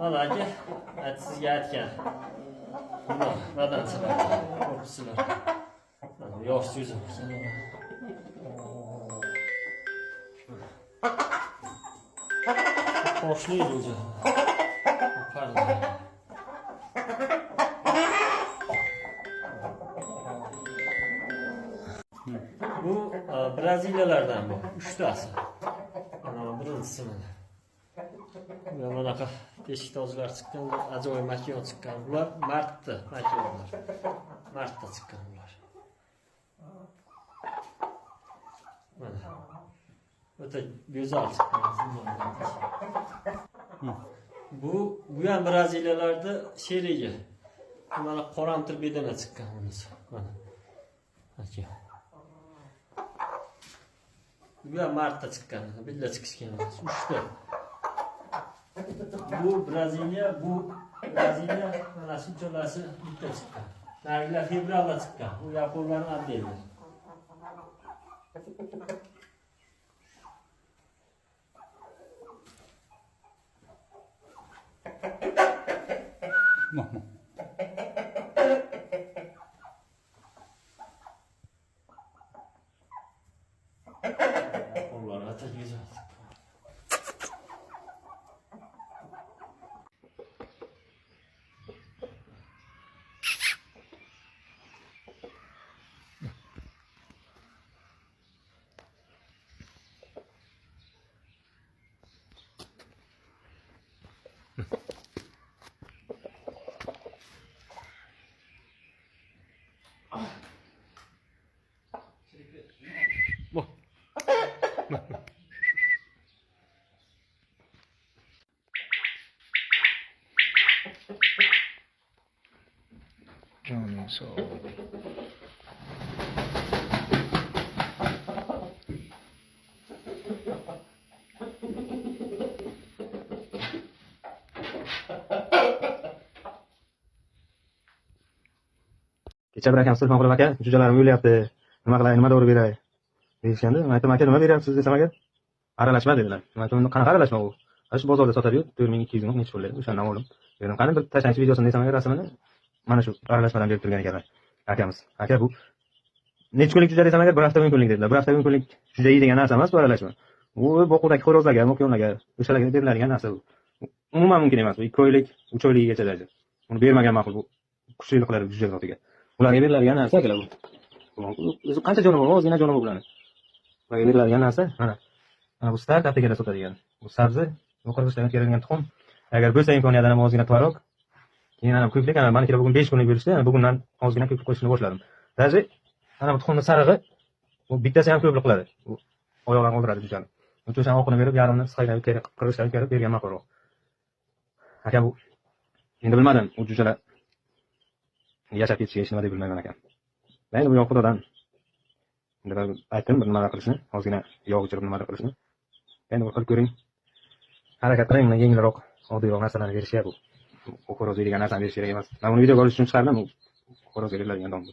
Mana aka, sizga aytgan. Nadan chiqadi? Ko'pchilar. Yosh so'zi. Qo'shli o'zi. Bu Braziliyalardan bu. 3 tasi. Mana birinchisi mana. Bunaqa teshik tozalar chiqqan, ajoyib makiyaj chiqqan. Bular martda makiyajlar. Martda chiqqan bular. Mana. O'ta go'zal chiqqan. Bu ham Braziliyalarda sherigi. Mana qoramtir bedana chiqqan bunisi. Mana. Aka. Bu ham martda chiqqan. Billa chiqishgan emas. 3 ta. Bu Braziliya mana shu jo'lasi bitta chiqqan. Narilar fevralda chiqqan. Bu yaponlarning atdeli. Yaponlar ata güzel. Bu. Canım sağ ol. Kecha bir akam telefon qilib aka, jo'jalarim o'lyapti. Nima qilay, nima dori beray? Deyishganda, men aytdim aka, nima beryapsiz desam aka, aralashma dedilar. Men aytdim, qanaqa aralashma bu? Shu bozorda sotadi-yu, 4200 ming necha pullar, o'shandan oldim. Dedim, qani bir tashlanchi videosini desam aka, rasmini mana shu aralashmadan berib turgan ekanlar akamiz. Aka bu necha kunlik jo'ja desam aka, bir hafta kunlik dedilar. Bir hafta kunlik jo'ja yeydigan narsa emas bu aralashma. U boquvdagi xo'rozlarga, mo'kyonlarga, o'shalarga beriladigan narsa bu. Umuman mumkin emas. Bu 2 oylik, 3 oyligigacha jo'ja. Uni bermagan ma'qul bu kuchliliklar jo'ja zotiga. Ularga beriladigan narsa akalar bu. O'zi qancha joni bor, ozgina joni bor bularning. Ularga beriladigan narsa, mana. Mana bu start aptekada sotadigan. Bu sabzi, o'qirg'ichdan o'tkazilgan tuxum. Agar bo'lsa imkoniyatdan ham ozgina tuvaloq. Keyin ana ko'plik, ana mana bugun 5 kunlik berishdi, ana bugundan ozgina ko'plik qo'shishni boshladim. Даже ana bu tuxumning sarig'i, bu bittasi ham ko'plik qiladi. Bu oyoqlarni oldiradi jo'jani. O'sha oqini berib, yarimni saydan o'tkazib, qirg'ichdan o'tkazib bergan ma'qulroq. Aka bu endi bilmadim, u jo'jalar yashab ketishiga hech nima deb bilmayman ekan. Men bu yoq xudodan endi aytdim bir nima qilishni, ozgina yog' ichirib nima qilishni. Endi bir qilib ko'ring. Harakat qiling, yengilroq, oddiyroq narsalarni berishga bu. Xo'roz degan narsani berish kerak emas. Men uni videoga olish uchun chiqardim, u xo'roz beriladigan dom bu.